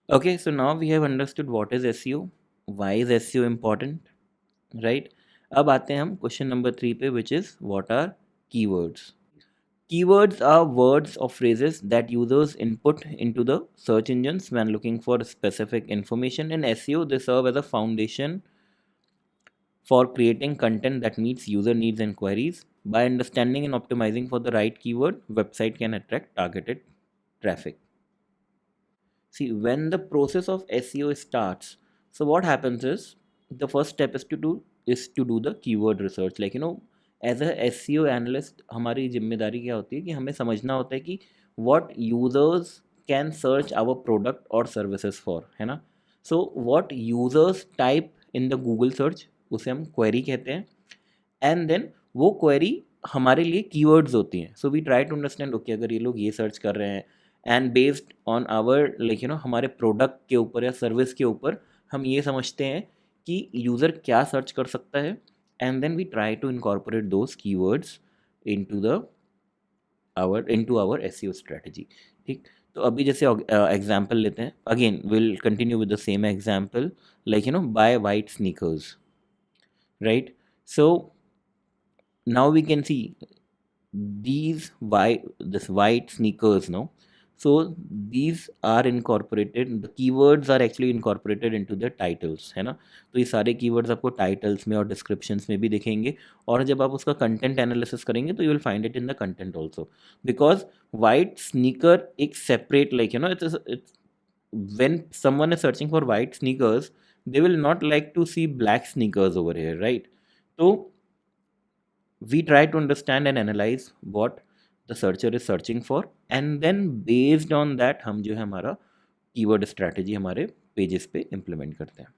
Okay, so now we have understood what is SEO, why is SEO important, right? अब आते हैं हम question number 3 पे, which is what are keywords. Keywords are words or phrases that users input into the search engines when looking for specific information. In SEO, they serve as a foundation for creating content that meets user needs and queries. By understanding and optimizing for the right keyword, website can attract targeted traffic. See, when the process of SEO starts, so what happens is the first step is to do the keyword research. Like as a SEO analyst, हमारी जिम्मेदारी क्या होती है कि हमें समझना होता है कि what users can search our product or services for, है ना. So what users type in the Google search, उसे हम query कहते हैं. एंड देन वो क्वेरी हमारे लिए कीवर्ड्स होती हैं. So we try to understand, okay, अगर ये लोग ये सर्च कर रहे हैं and based on our like हमारे प्रोडक्ट के ऊपर या सर्विस के ऊपर हम ये समझते हैं कि यूज़र क्या सर्च कर सकता है, and then we try to incorporate those keywords into our SEO strategy. ठीक, तो अभी जैसे एग्जांपल लेते हैं. Again will continue with the same example, like buy white sneakers, right. So now we can see this white sneakers, no. So these are incorporated, the keywords are actually incorporated into the titles, है ना. तो ये सारे keywords आपको titles में और descriptions में भी दिखेंगे, और जब आप उसका content analysis करेंगे तो you will find it in the content also, because white sneaker एक separate, like it's when someone is searching for white sneakers, they will not like to see black sneakers over here, right. So we try to understand and analyze what the searcher is searching for, and then based on that हम जो है हमारा keyword strategy हमारे pages पे implement करते हैं.